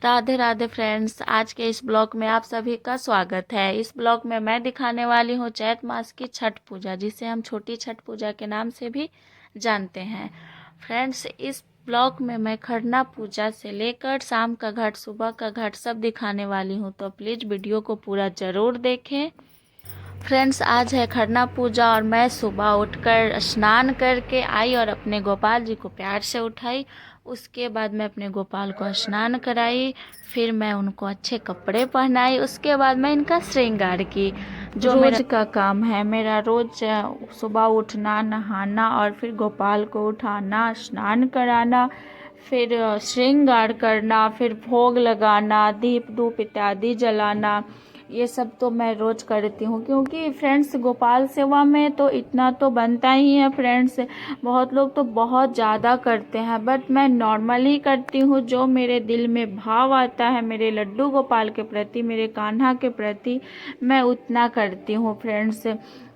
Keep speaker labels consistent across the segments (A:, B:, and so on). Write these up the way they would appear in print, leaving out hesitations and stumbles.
A: Radhe Radhe friends, आज के इस ब्लॉग में आप सभी का स्वागत है। इस ब्लॉग में मैं दिखाने वाली हूँ चैत मास की छठ पूजा, जिसे हम छोटी छठ पूजा के नाम से भी जानते हैं। फ्रेंड्स, इस ब्लॉग में मैं खरना पूजा से लेकर शाम का घाट, सुबह का घाट सब दिखाने वाली हूँ, तो प्लीज़ वीडियो को पूरा ज़रूर देखें। फ्रेंड्स, आज है खरना पूजा और मैं सुबह उठकर स्नान करके आई और अपने गोपाल जी को प्यार से उठाई। उसके बाद मैं अपने गोपाल को स्नान कराई, फिर मैं उनको अच्छे कपड़े पहनाई। उसके बाद मैं इनका श्रृंगार की। जो रोज का काम है मेरा, रोज सुबह उठना, नहाना और फिर गोपाल को उठाना, स्नान कराना, फिर श्रृंगार करना, फिर भोग लगाना, दीप धूप इत्यादि जलाना, ये सब तो मैं रोज़ करती हूँ। क्योंकि फ्रेंड्स, गोपाल सेवा में तो इतना तो बनता ही है फ्रेंड्स। बहुत लोग तो बहुत ज़्यादा करते हैं, बट मैं नॉर्मली करती हूँ। जो मेरे दिल में भाव आता है मेरे लड्डू गोपाल के प्रति, मेरे कान्हा के प्रति, मैं उतना करती हूँ फ्रेंड्स।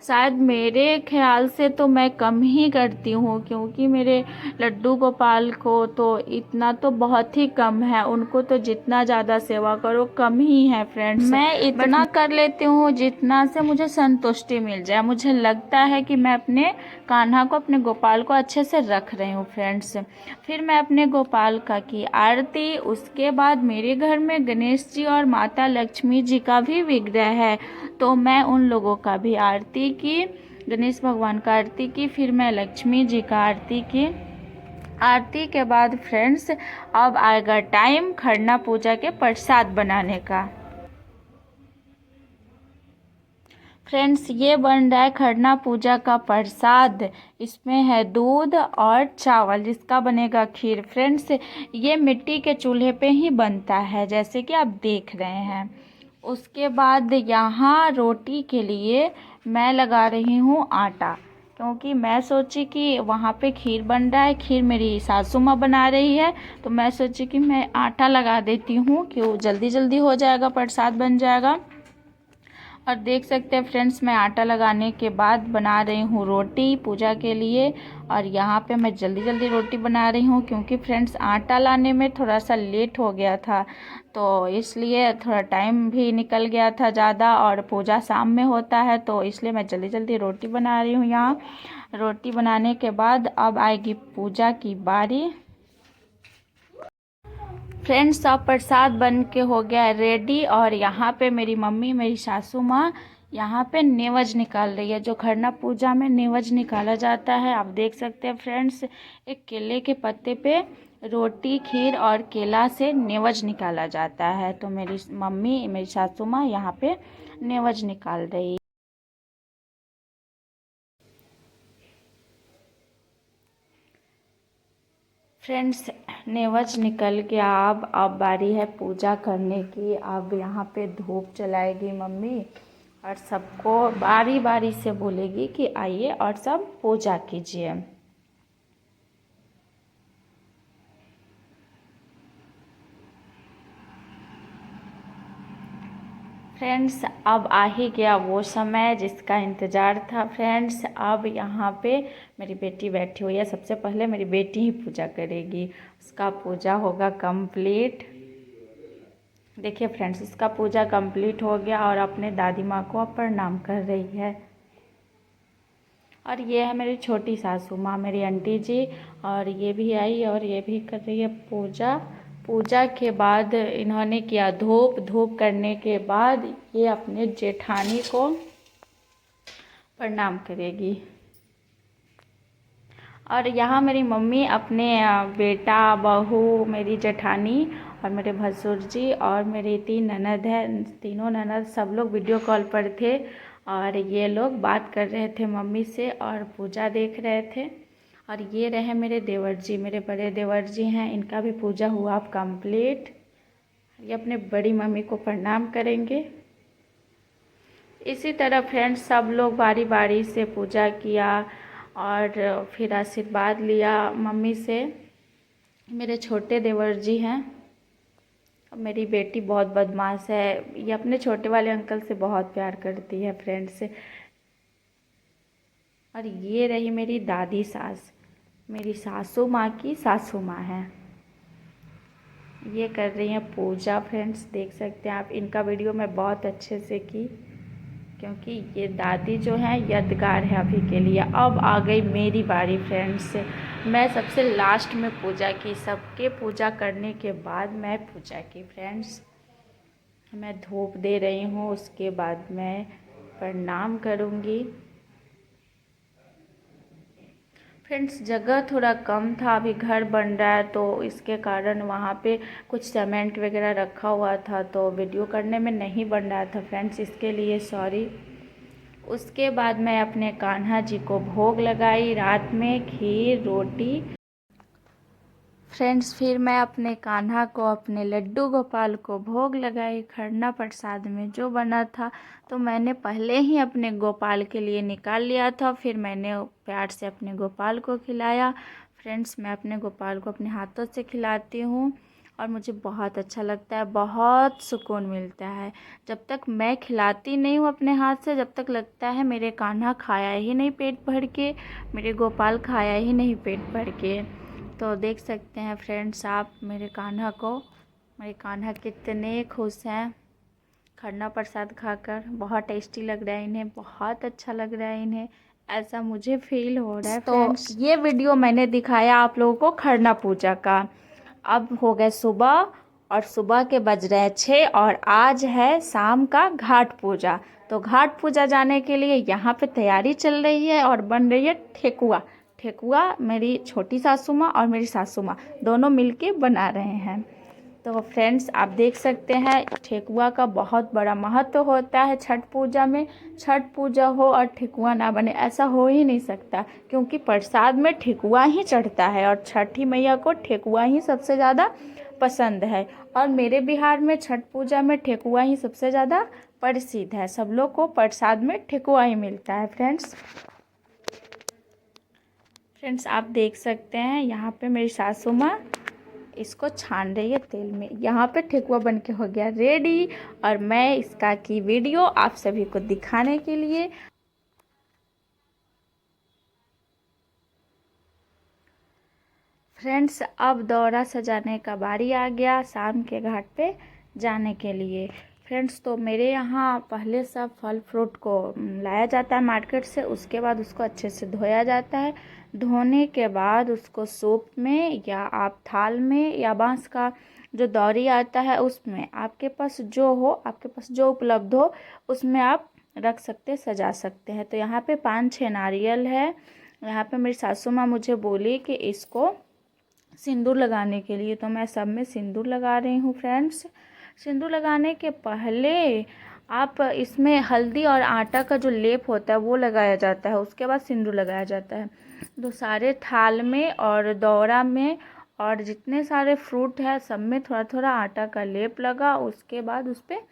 A: शायद मेरे ख्याल से तो मैं कम ही करती हूँ, क्योंकि मेरे लड्डू गोपाल को तो इतना तो बहुत ही कम है। उनको तो जितना ज़्यादा सेवा करो कम ही है फ्रेंड्स। मैं इतना कर लेती हूँ जितना से मुझे संतुष्टि मिल जाए। मुझे लगता है कि मैं अपने कान्हा को, अपने गोपाल को अच्छे से रख रही हूँ फ्रेंड्स। फिर मैं अपने गोपाल का की आरती। उसके बाद मेरे घर में गणेश जी और माता लक्ष्मी जी का भी विग्रह है, तो मैं उन लोगों का भी आरती की। गणेश भगवान का आरती की, फिर मैं लक्ष्मी जी का आरती की। आरती के बाद फ्रेंड्स, अब आएगा टाइम खरना पूजा के प्रसाद बनाने का। फ्रेंड्स, ये बन रहा है खरना पूजा का प्रसाद। इसमें है दूध और चावल, जिसका बनेगा खीर। फ्रेंड्स, ये मिट्टी के चूल्हे पे ही बनता है, जैसे कि आप देख रहे हैं। उसके बाद यहाँ रोटी के लिए मैं लगा रही हूँ आटा, क्योंकि मैं सोची कि वहाँ पे खीर बन रहा है, खीर मेरी सासू माँ बना रही है, तो मैं सोची कि मैं आटा लगा देती हूँ, कि जल्दी जल्दी हो जाएगा, प्रसाद बन जाएगा। और देख सकते हैं फ्रेंड्स, मैं आटा लगाने के बाद बना रही हूँ रोटी पूजा के लिए। और यहाँ पे मैं जल्दी जल्दी रोटी बना रही हूँ, क्योंकि फ्रेंड्स आटा लाने में थोड़ा सा लेट हो गया था, तो इसलिए थोड़ा टाइम भी निकल गया था ज़्यादा, और पूजा शाम में होता है, तो इसलिए मैं जल्दी जल्दी रोटी बना रही हूँ यहाँ। रोटी बनाने के बाद अब आएगी पूजा की बारी। फ्रेंड्स, सब प्रसाद बन के हो गया है रेडी, और यहाँ पे मेरी मम्मी, मेरी सासू माँ यहाँ पे नेवज निकाल रही है। जो खरना पूजा में नेवज निकाला जाता है, आप देख सकते हैं फ्रेंड्स, एक केले के पत्ते पे रोटी, खीर और केला से नेवज निकाला जाता है। तो मेरी मम्मी, मेरी सासू माँ यहाँ पे नेवज निकाल रही है। फ्रेंड्स, नेवज निकल के अब बारी है पूजा करने की। अब यहाँ पे धूप जलाएगी मम्मी, और सबको बारी बारी से बोलेगी कि आइए और सब पूजा कीजिए। फ्रेंड्स, अब आ ही गया वो समय जिसका इंतज़ार था। फ्रेंड्स, अब यहाँ पे मेरी बेटी बैठी हुई है। सबसे पहले मेरी बेटी ही पूजा करेगी, उसका पूजा होगा कंप्लीट। देखिए फ्रेंड्स, उसका पूजा कंप्लीट हो गया और अपने दादी माँ को प्रणाम कर रही है। और ये है मेरी छोटी सासू माँ, मेरी आंटी जी, और ये भी आई और ये भी कर रही है पूजा। पूजा के बाद इन्होंने किया धूप। धूप करने के बाद ये अपने जेठानी को प्रणाम करेगी। और यहाँ मेरी मम्मी अपने बेटा, बहू, मेरी जेठानी और मेरे भसुर जी और मेरी 3 ननद है, तीनों ननद सब लोग वीडियो कॉल पर थे, और ये लोग बात कर रहे थे मम्मी से और पूजा देख रहे थे। और ये रहे मेरे देवर जी, मेरे बड़े देवर जी हैं, इनका भी पूजा हुआ अब कंप्लीट। ये अपने बड़ी मम्मी को प्रणाम करेंगे। इसी तरह फ्रेंड्स, सब लोग बारी बारी से पूजा किया और फिर आशीर्वाद लिया मम्मी से। मेरे छोटे देवर जी हैं। मेरी बेटी बहुत बदमाश है, ये अपने छोटे वाले अंकल से बहुत प्यार करती है फ्रेंड्स। और ये रही मेरी दादी सास, मेरी सासू माँ की सासू माँ है। ये कर रही हैं पूजा फ्रेंड्स, देख सकते हैं आप। इनका वीडियो मैं बहुत अच्छे से की, क्योंकि ये दादी जो है यादगार है अभी के लिए। अब आ गई मेरी बारी फ्रेंड्स। मैं सबसे लास्ट में पूजा की, सबके पूजा करने के बाद मैं पूजा की फ्रेंड्स। मैं धूप दे रही हूँ, उसके बाद मैं प्रणाम करूँगी फ्रेंड्स। जगह थोड़ा कम था, अभी घर बन रहा है तो इसके कारण वहाँ पे कुछ सीमेंट वगैरह रखा हुआ था, तो वीडियो करने में नहीं बन रहा था फ्रेंड्स, इसके लिए सॉरी। उसके बाद मैं अपने कान्हा जी को भोग लगाई, रात में खीर रोटी फ्रेंड्स। फिर मैं अपने कान्हा को, अपने लड्डू गोपाल को भोग लगाई खरना प्रसाद में जो बना था। तो मैंने पहले ही अपने गोपाल के लिए निकाल लिया था, फिर मैंने प्यार से अपने गोपाल को खिलाया फ्रेंड्स। मैं अपने गोपाल को अपने हाथों से खिलाती हूँ और मुझे बहुत अच्छा लगता है, बहुत सुकून मिलता है। जब तक मैं खिलाती नहीं हूँ अपने हाथ से, जब तक लगता है मेरे कान्हा खाया ही नहीं पेट भर के, मेरे गोपाल खाया ही नहीं पेट भर के। तो देख सकते हैं फ्रेंड्स आप मेरे कान्हा को, मेरे कान्हा कितने खुश हैं खरना प्रसाद खाकर। बहुत टेस्टी लग रहा है इन्हें, बहुत अच्छा लग रहा है इन्हें, ऐसा मुझे फील हो रहा है फ्रेंड्स। तो ये वीडियो मैंने दिखाया आप लोगों को खरना पूजा का। अब हो गए सुबह, और सुबह के बज रहे हैं 6, और आज है शाम का घाट पूजा। तो घाट पूजा जाने के लिए यहाँ पे तैयारी चल रही है और बन रही है ठेकुआ। ठेकुआ मेरी छोटी सासू माँ और मेरी सासू माँ दोनों मिलके बना रहे हैं। तो फ्रेंड्स आप देख सकते हैं ठेकुआ का बहुत बड़ा महत्व होता है छठ पूजा में। छठ पूजा हो और ठेकुआ ना बने, ऐसा हो ही नहीं सकता, क्योंकि प्रसाद में ठेकुआ ही चढ़ता है और छठी मैया को ठेकुआ ही सबसे ज़्यादा पसंद है। और मेरे बिहार में छठ पूजा में ठेकुआ ही सबसे ज़्यादा प्रसिद्ध है, सब लोग को प्रसाद में ठेकुआ ही मिलता है फ्रेंड्स। फ्रेंड्स आप देख सकते हैं यहाँ पे मेरी सासू माँ इसको छान रही है तेल में। यहाँ पे ठेकुआ बन के हो गया रेडी, और मैं इसका की वीडियो आप सभी को दिखाने के लिए। फ्रेंड्स अब दौरा सजाने का बारी आ गया शाम के घाट पे जाने के लिए फ्रेंड्स। तो मेरे यहाँ पहले सब फल फ्रूट को लाया जाता है मार्केट से, उसके बाद उसको अच्छे से धोया जाता है। धोने के बाद उसको सूप में या आप थाल में या बांस का जो दौरी आता है उसमें, आपके पास जो हो, आपके पास जो उपलब्ध हो उसमें आप रख सकते, सजा सकते हैं। तो यहाँ पे 5-6 नारियल है। यहाँ पे मेरी सासू माँ मुझे बोली कि इसको सिंदूर लगाने के लिए, तो मैं सब में सिंदूर लगा रही हूँ फ्रेंड्स। सिंदूर लगाने के पहले आप इसमें हल्दी और आटा का जो लेप होता है वो लगाया जाता है, उसके बाद सिंदूर लगाया जाता है। तो सारे थाल में और दौरा में और जितने सारे फ्रूट है सब में थोड़ा थोड़ा आटा का लेप लगा, उसके बाद उस पर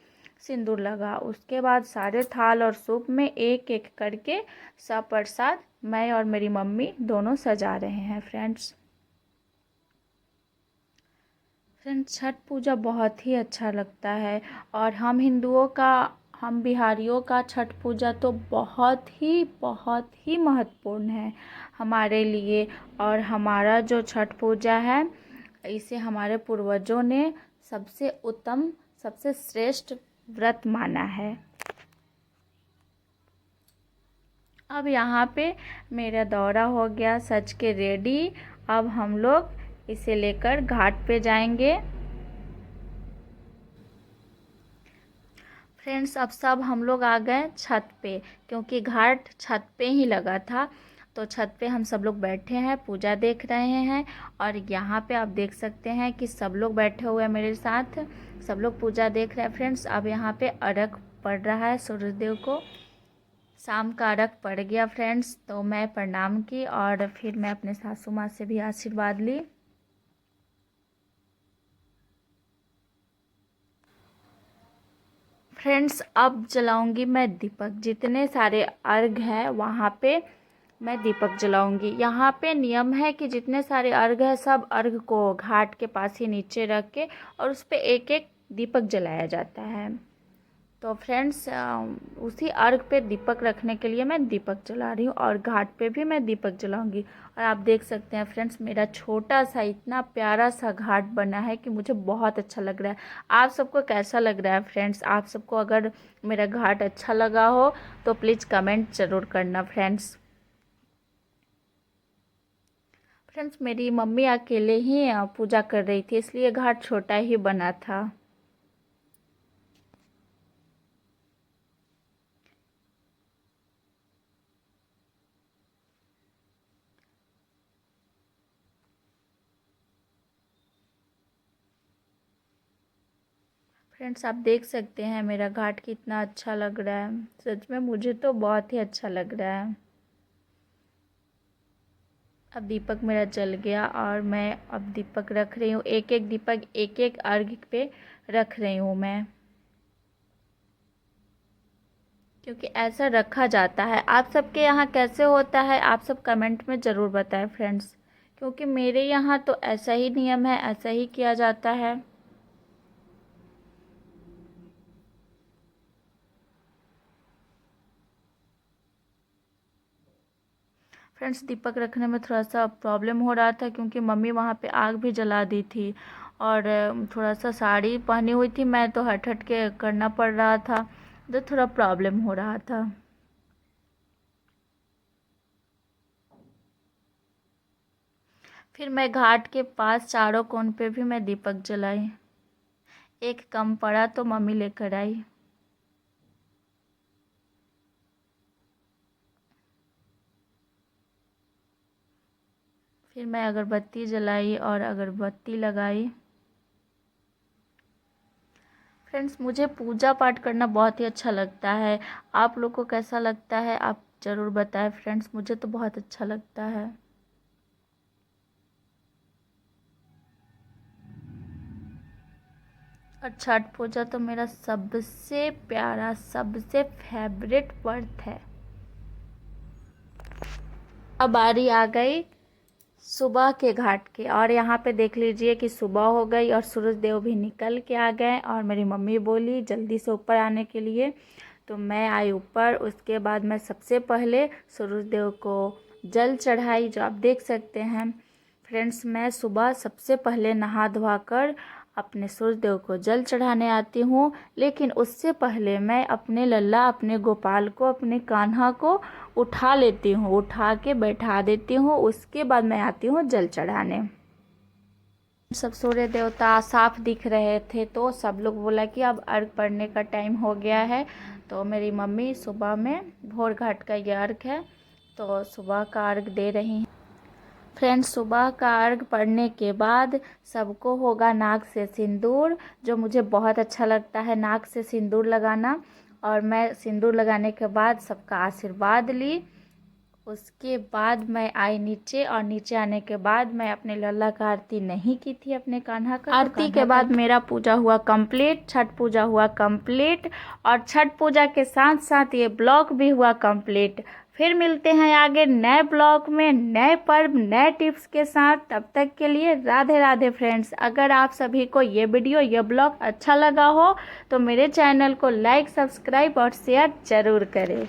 A: सिंदूर लगा। उसके बाद सारे थाल और सूप में एक एक करके सब प्रसाद मैं और मेरी मम्मी दोनों सजा रहे हैं फ्रेंड्स। फ्रेंड्स छठ पूजा बहुत ही अच्छा लगता है, और हम हिंदुओं का, हम बिहारियों का छठ पूजा तो बहुत ही महत्वपूर्ण है हमारे लिए। और हमारा जो छठ पूजा है इसे हमारे पूर्वजों ने सबसे उत्तम, सबसे श्रेष्ठ व्रत माना है। अब यहाँ पे मेरा दौरा हो गया सज के रेडी। अब हम लोग इसे लेकर घाट पे जाएंगे फ्रेंड्स। अब सब हम लोग आ गए छत पे, क्योंकि घाट छत पे ही लगा था। तो छत पे हम सब लोग बैठे हैं, पूजा देख रहे हैं। और यहाँ पे आप देख सकते हैं कि सब लोग बैठे हुए हैं मेरे साथ, सब लोग पूजा देख रहे हैं फ्रेंड्स। अब यहाँ पे अर्घ पड़ रहा है सूर्यदेव को, शाम का अर्घ पड़ गया फ्रेंड्स। तो मैं प्रणाम की और फिर मैं अपने सासू माँ से भी आशीर्वाद ली। फ्रेंड्स अब जलाऊंगी मैं दीपक, जितने सारे अर्घ हैं वहाँ पे मैं दीपक जलाऊंगी। यहाँ पे नियम है कि जितने सारे अर्घ है सब अर्घ को घाट के पास ही नीचे रख के और उस पे एक एक दीपक जलाया जाता है। तो फ्रेंड्स उसी अर्घ पे दीपक रखने के लिए मैं दीपक जला रही हूँ और घाट पे भी मैं दीपक जलाऊंगी। और आप देख सकते हैं फ्रेंड्स, मेरा छोटा सा इतना प्यारा सा घाट बना है कि मुझे बहुत अच्छा लग रहा है। आप सबको कैसा लग रहा है फ्रेंड्स? आप सबको अगर मेरा घाट अच्छा लगा हो तो प्लीज़ कमेंट ज़रूर करना फ्रेंड्स। फ्रेंड्स मेरी मम्मी अकेले ही पूजा कर रही थी, इसलिए घाट छोटा ही बना था। फ्रेंड्स आप देख सकते हैं मेरा घाट कितना अच्छा लग रहा है। सच में मुझे तो बहुत ही अच्छा लग रहा है। अब दीपक मेरा जल गया और मैं अब दीपक रख रही हूँ। एक एक दीपक एक एक अर्घ पे रख रही हूँ मैं, क्योंकि ऐसा रखा जाता है। आप सबके यहाँ कैसे होता है आप सब कमेंट में ज़रूर बताएं फ्रेंड्स, क्योंकि मेरे यहाँ तो ऐसा ही नियम है, ऐसा ही किया जाता है। फ्रेंड्स दीपक रखने में थोड़ा सा प्रॉब्लम हो रहा था, क्योंकि मम्मी वहाँ पे आग भी जला दी थी और थोड़ा सा साड़ी पहनी हुई थी मैं, तो हट हट के करना पड़ रहा था, तो थोड़ा प्रॉब्लम हो रहा था। फिर मैं घाट के पास चारों कोन पे भी मैं दीपक जलाई। एक कम पड़ा तो मम्मी लेकर आई। फिर मैं अगरबत्ती जलाई और अगरबत्ती लगाई। फ्रेंड्स मुझे पूजा पाठ करना बहुत ही अच्छा लगता है। आप लोग को कैसा लगता है आप ज़रूर बताएं फ्रेंड्स, मुझे तो बहुत अच्छा लगता है। और छठ पूजा तो मेरा सबसे प्यारा, सबसे फेवरेट व्रत है। अब बारी आ गई सुबह के घाट के, और यहाँ पे देख लीजिए कि सुबह हो गई और सूरज देव भी निकल के आ गए। और मेरी मम्मी बोली जल्दी से ऊपर आने के लिए, तो मैं आई ऊपर। उसके बाद मैं सबसे पहले सूरज देव को जल चढ़ाई, जो आप देख सकते हैं। फ्रेंड्स मैं सुबह सबसे पहले नहा धोवा कर अपने सूरज देव को जल चढ़ाने आती हूँ, लेकिन उससे पहले मैं अपने लल्ला, अपने गोपाल को, अपने कान्हा को उठा लेती हूँ, उठा के बैठा देती हूँ। उसके बाद मैं आती हूँ जल चढ़ाने। सब सूर्य देवता साफ दिख रहे थे, तो सब लोग बोला कि अब अर्घ पड़ने का टाइम हो गया है। तो मेरी मम्मी सुबह में, भोर घाट का ये अर्घ है, तो सुबह का अर्घ दे रही हैं। फ्रेंड्स सुबह का अर्घ पड़ने के बाद सबको होगा नाक से सिंदूर, जो मुझे बहुत अच्छा लगता है नाक से सिंदूर लगाना। और मैं सिंदूर लगाने के बाद सबका आशीर्वाद ली। उसके बाद मैं आई नीचे, और नीचे आने के बाद मैं अपने लल्ला का आरती नहीं की थी, अपने कान्हा का। आरती के बाद मेरा पूजा हुआ कंप्लीट, छठ पूजा हुआ कंप्लीट, और छठ पूजा के साथ साथ ये ब्लॉग भी हुआ कंप्लीट। फिर मिलते हैं आगे नए ब्लॉग में, नए पर्व, नए टिप्स के साथ। तब तक के लिए राधे राधे फ्रेंड्स। अगर आप सभी को ये वीडियो, ये ब्लॉग अच्छा लगा हो तो मेरे चैनल को लाइक, सब्सक्राइब और शेयर ज़रूर करें।